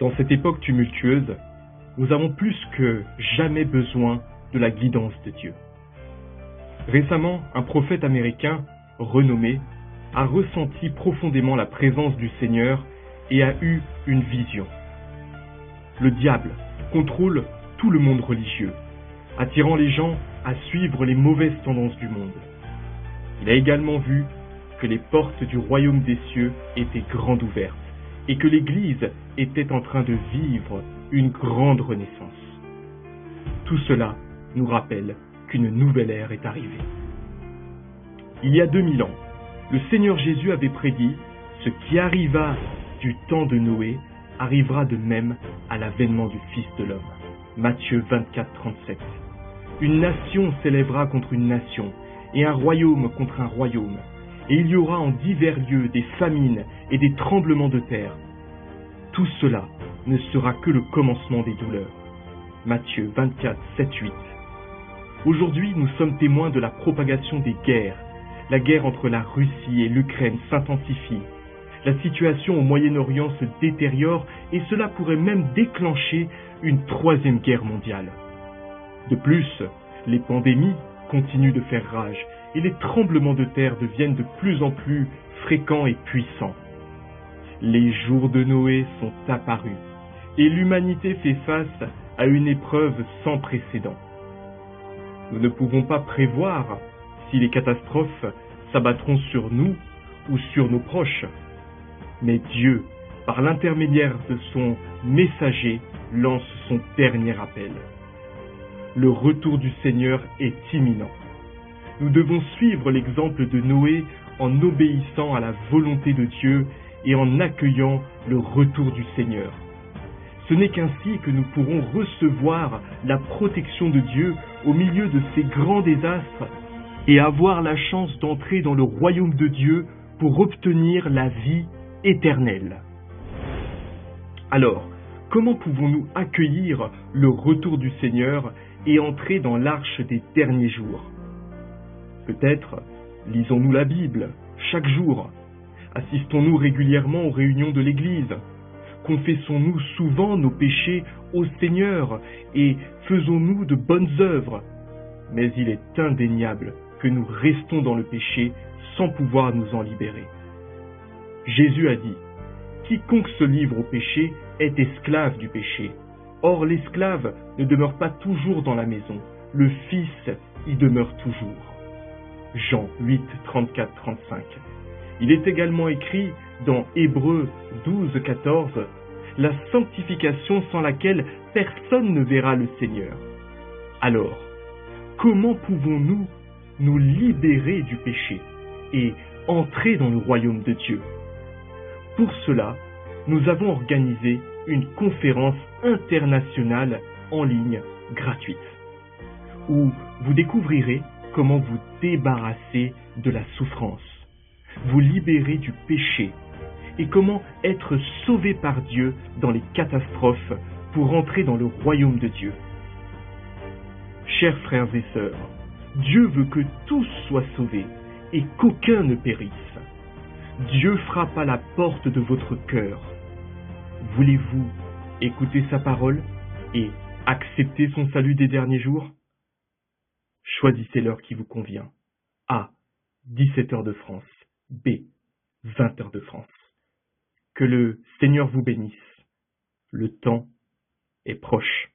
Dans cette époque tumultueuse, nous avons plus que jamais besoin de la guidance de Dieu. Récemment, un prophète américain renommé a ressenti profondément la présence du Seigneur et a eu une vision. Le diable contrôle tout le monde religieux, attirant les gens à suivre les mauvaises tendances du monde. Il a également vu que les portes du royaume des cieux étaient grandes ouvertes et que l'Église était en train de vivre une grande renaissance. Tout cela nous rappelle qu'une nouvelle ère est arrivée. Il y a 2000 ans, le Seigneur Jésus avait prédit « Ce qui arriva du temps de Noé arrivera de même à l'avènement du Fils de l'homme ». Matthieu 24, 37. Une nation s'élèvera contre une nation, et un royaume contre un royaume, et il y aura en divers lieux des famines et des tremblements de terre. Tout cela ne sera que le commencement des douleurs. Matthieu 24, 7, 8. Aujourd'hui, nous sommes témoins de la propagation des guerres. La guerre entre la Russie et l'Ukraine s'intensifie. La situation au Moyen-Orient se détériore et cela pourrait même déclencher une troisième guerre mondiale. De plus, les pandémies continuent de faire rage et les tremblements de terre deviennent de plus en plus fréquents et puissants. Les jours de Noé sont apparus et l'humanité fait face à une épreuve sans précédent. Nous ne pouvons pas prévoir si les catastrophes s'abattront sur nous ou sur nos proches. Mais Dieu, par l'intermédiaire de son messager, lance son dernier appel. Le retour du Seigneur est imminent. Nous devons suivre l'exemple de Noé en obéissant à la volonté de Dieu et en accueillant le retour du Seigneur. Ce n'est qu'ainsi que nous pourrons recevoir la protection de Dieu au milieu de ces grands désastres et avoir la chance d'entrer dans le royaume de Dieu pour obtenir la vie éternelle. Alors, comment pouvons-nous accueillir le retour du Seigneur et entrer dans l'arche des derniers jours? Peut-être lisons-nous la Bible chaque jour, assistons-nous régulièrement aux réunions de l'Église, confessons-nous souvent nos péchés au Seigneur et faisons-nous de bonnes œuvres. Mais il est indéniable que nous restons dans le péché sans pouvoir nous en libérer. Jésus a dit « Quiconque se livre au péché est esclave du péché. Or l'esclave ne demeure pas toujours dans la maison, le Fils y demeure toujours. » Jean 8, 34, 35. Il est également écrit dans Hébreux 12, 14 « La sanctification sans laquelle personne ne verra le Seigneur. » Alors, comment pouvons-nous nous libérer du péché et entrer dans le royaume de Dieu? Pour cela, nous avons organisé une conférence internationale en ligne gratuite, où vous découvrirez comment vous débarrasser de la souffrance, vous libérer du péché et comment être sauvé par Dieu dans les catastrophes pour entrer dans le royaume de Dieu. Chers frères et sœurs, Dieu veut que tous soient sauvés et qu'aucun ne périsse. Dieu frappe à la porte de votre cœur. Voulez-vous écouter sa parole et accepter son salut des derniers jours? Choisissez l'heure qui vous convient. A. 17h de France. B. 20h de France. Que le Seigneur vous bénisse. Le temps est proche.